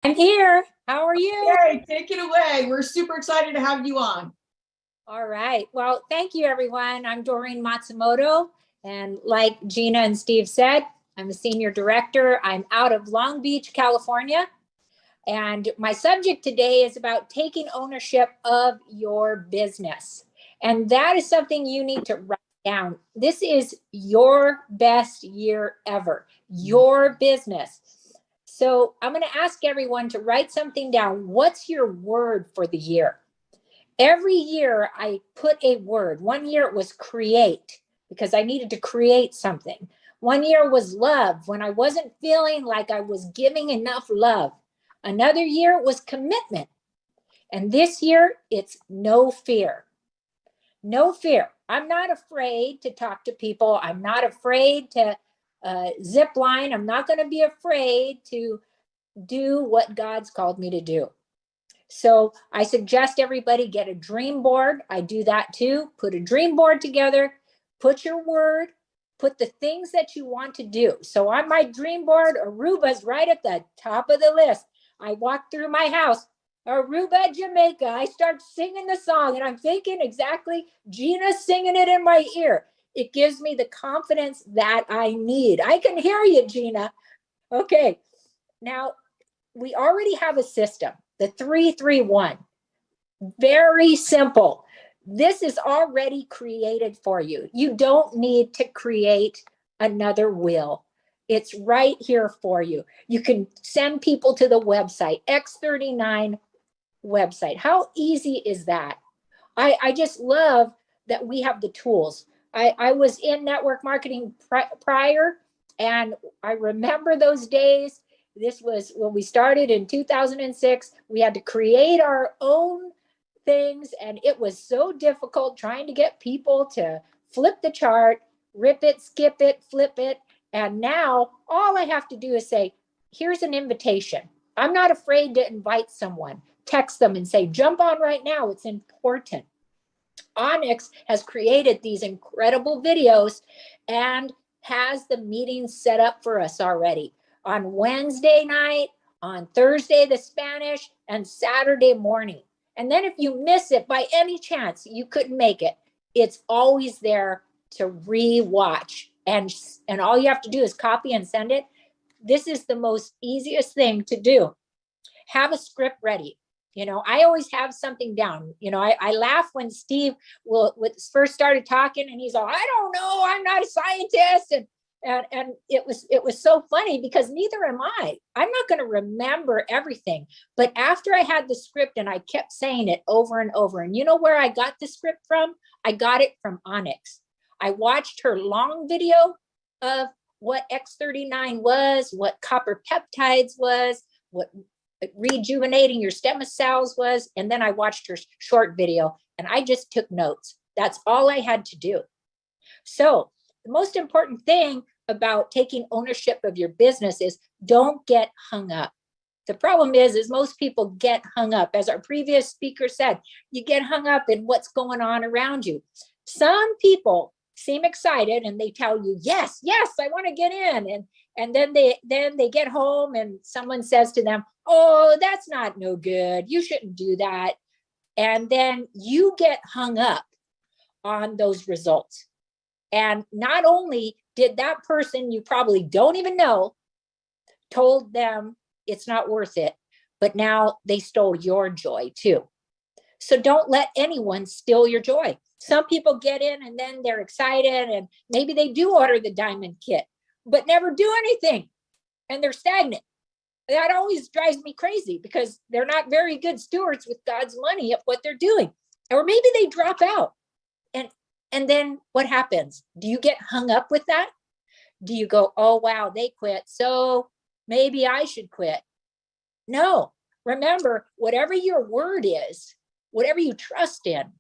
I'm here. How are you? Yay, take it away. We're super excited to have you on. All right. Well, thank you, everyone. I'm Doreen Matsumoto. And like Gina and Steve said, I'm a senior director. I'm out of Long Beach, California. And my subject today is about taking ownership of your business. And that is something you need to write down. This is your best year ever, your business. So I'm going to ask everyone to write something down. What's your word for the year? Every year I put a word. One year it was create because I needed to create something. One year was love when I wasn't feeling like I was giving enough love. Another year was commitment. And this year it's no fear. No fear. I'm not afraid to talk to people. I'm not afraid to zip line. I'm not going to be afraid to do what God's called me to do. So I suggest everybody get a dream board. I do that too. Put a dream board together, put your word, put the things that you want to do. So on my dream board, Aruba's right at the top of the list. I walk through my house, Aruba, Jamaica. I start singing the song and I'm thinking exactly, Gina's singing it in my ear. It gives me the confidence that I need. I can hear you, Gina. Okay. Now, we already have a system, the 331. Very simple. This is already created for you. You don't need to create another will. It's right here for you. You can send people to the website, X39 website. How easy is that? I just love that we have the tools. I was in network marketing prior, and I remember those days. This was when we started in 2006. We had to create our own things, and it was so difficult trying to get people to flip the chart, rip it, skip it, flip it. And now all I have to do is say, here's an invitation. I'm not afraid to invite someone. Text them and say, jump on right now. It's important. Onyx has created these incredible videos and has the meetings set up for us already on Wednesday night, on Thursday, the Spanish, and Saturday morning. And then if you miss it by any chance, you couldn't make it, it's always there to re-watch. And all you have to do is copy and send it. This is the most easiest thing to do. Have a script ready. I always have something down. I laugh when Steve first started talking and he's all, I don't know, I'm not a scientist. And it was so funny because neither am I. I'm not going to remember everything. But after I had the script and I kept saying it over and over, and you know where I got the script from? I got it from Onyx. I watched her long video of what X39 was, what copper peptides was, what rejuvenating your stem cells was. And then I watched her short video and I just took notes. That's all I had to do. So the most important thing about taking ownership of your business is don't get hung up. The problem is most people get hung up. As our previous speaker said, you get hung up in what's going on around you. Some people seem excited and they tell you, yes, I want to get in. And then they get home and someone says to them, oh, that's not no good. You shouldn't do that. And then you get hung up on those results. And not only did that person you probably don't even know told them it's not worth it, but now they stole your joy too. So don't let anyone steal your joy. Some people get in and then they're excited and maybe they do order the diamond kit, but never do anything and they're stagnant. That always drives me crazy because they're not very good stewards with God's money of what they're doing. Or maybe they drop out. And then what happens? Do you get hung up with that? Do you go, oh, wow, they quit, so maybe I should quit? No. Remember, whatever your word is, whatever you trust in,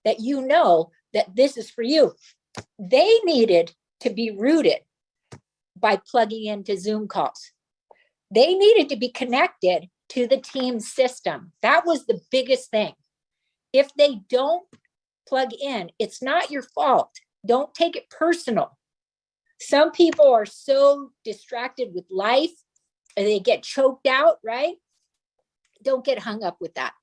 that you know that this is for you. They needed to be rooted by plugging into Zoom calls. They needed to be connected to the team system. That was the biggest thing. If they don't plug in, it's not your fault. Don't take it personal. Some people are so distracted with life they get choked out, right? Don't get hung up with that.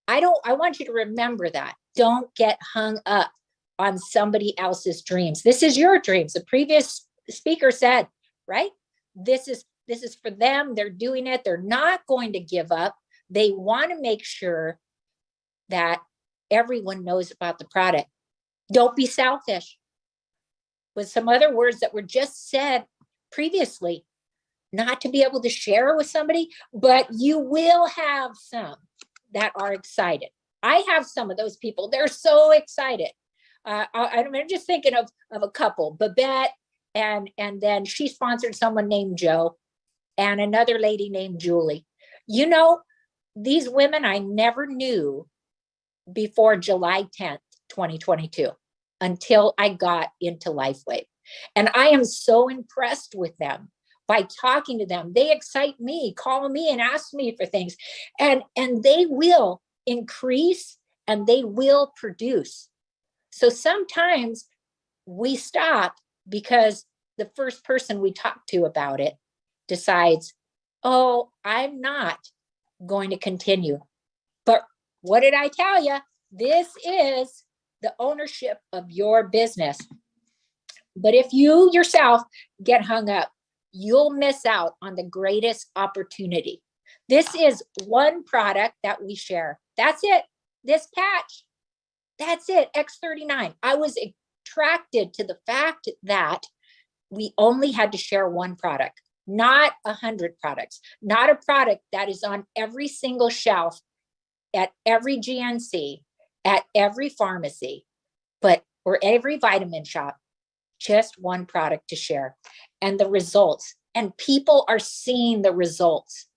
I want you to remember that. Don't get hung up on somebody else's dreams. This is your dreams. The previous speaker said, right? This is for them. They're doing it. They're not going to give up. They want to make sure that everyone knows about the product. Don't be selfish. With some other words that were just said previously, not to be able to share with somebody, but you will have some that are excited. I have some of those people. They're so excited. I'm just thinking of a couple, Babette, and then she sponsored someone named Joe and another lady named Julie. You know, these women I never knew before July 10th, 2022, until I got into LifeWave. And I am so impressed with them. By talking to them, they excite me, call me and ask me for things, and they will increase and they will produce. So sometimes we stop because the first person we talk to about it decides, oh, I'm not going to continue. But what did I tell you? This is the ownership of your business. But if you yourself get hung up, you'll miss out on the greatest opportunity. This is one product that we share. That's it. This patch. That's it. X39. I was attracted to the fact that we only had to share one product, not 100 products, not a product that is on every single shelf at every GNC, at every pharmacy, or every vitamin shop. Just one product to share and the results. And people are seeing the results.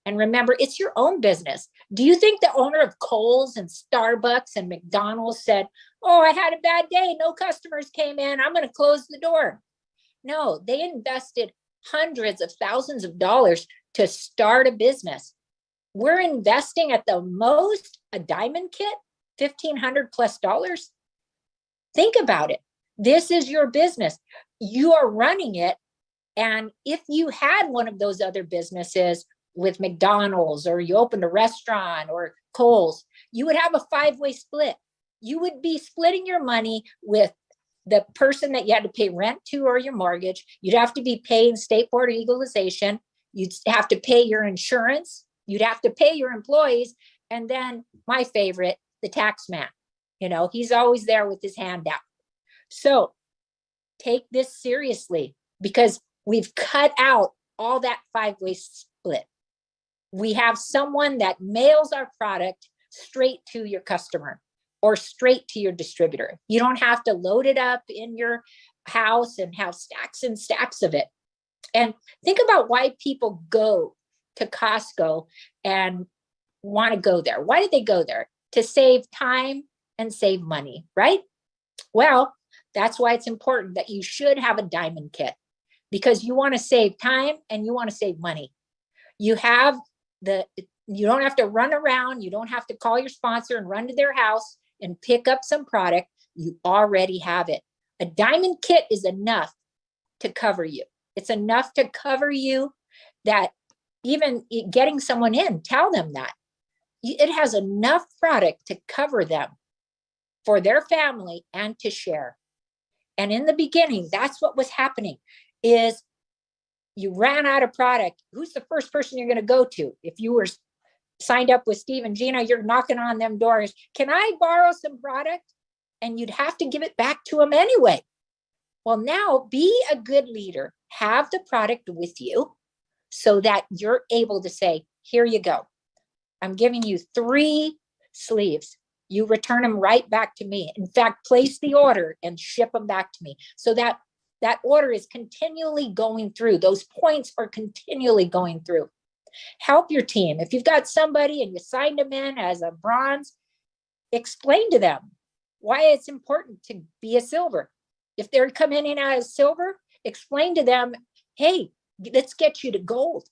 And remember, it's your own business. Do you think the owner of Kohl's and Starbucks and McDonald's said, oh, I had a bad day, no customers came in, I'm going to close the door? No, they invested hundreds of thousands of dollars to start a business. We're investing at the most a diamond kit, $1,500 plus. Think about it. This is your business. You are running it. And if you had one of those other businesses with McDonald's, or you opened a restaurant or Kohl's, you would have a 5-way split. You would be splitting your money with the person that you had to pay rent to or your mortgage. You'd have to be paying state board of equalization. You'd have to pay your insurance. You'd have to pay your employees. And then my favorite, the tax man. You know, he's always there with his hand out. So take this seriously, because we've cut out all that 5-way split. We have someone that mails our product straight to your customer or straight to your distributor. You don't have to load it up in your house and have stacks and stacks of it. And think about why people go to Costco and want to go there. Why did they go there? To save time and save money, right? Well, that's why it's important that you should have a diamond kit, because you want to save time and you want to save money. You don't have to run around. You don't have to call your sponsor and run to their house and pick up some product. You already have it. A diamond kit is enough to cover you. It's enough to cover you that even getting someone in, tell them that it has enough product to cover them for their family and to share. And in the beginning, that's what was happening, is you ran out of product. Who's the first person you're going to go to? If you were signed up with Steve and Gina, you're knocking on them doors. Can I borrow some product? And you'd have to give it back to them anyway. Well, now be a good leader. Have the product with you so that you're able to say, here you go. I'm giving you 3 sleeves. You return them right back to me. In fact, place the order and ship them back to me, so that order is continually going through. Those points are continually going through. Help your team. If you've got somebody and you signed them in as a bronze, explain to them why it's important to be a silver. If they're coming in as silver, explain to them, hey, let's get you to gold.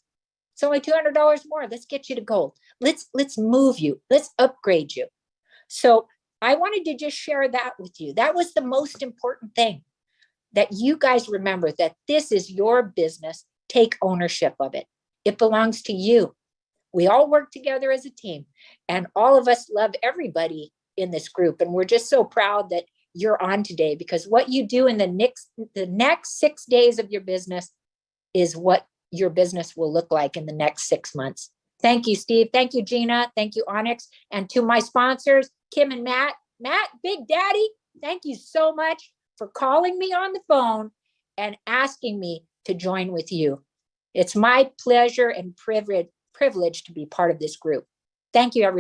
It's only $200 more. Let's get you to gold. Let's move you. Let's upgrade you. So I wanted to just share that with you. That was the most important thing, that you guys remember that this is your business. take ownership of it. It belongs to you. We all work together as a team, and all of us love everybody in this group. And we're just so proud that you're on today, because what you do in the next 6 days of your business is what your business will look like in the next 6 months. Thank you, Steve. Thank you, Gina. Thank you, Onyx. And to my sponsors, Kim and Matt. Matt, Big Daddy, thank you so much for calling me on the phone and asking me to join with you. It's my pleasure and privilege to be part of this group. Thank you, everyone.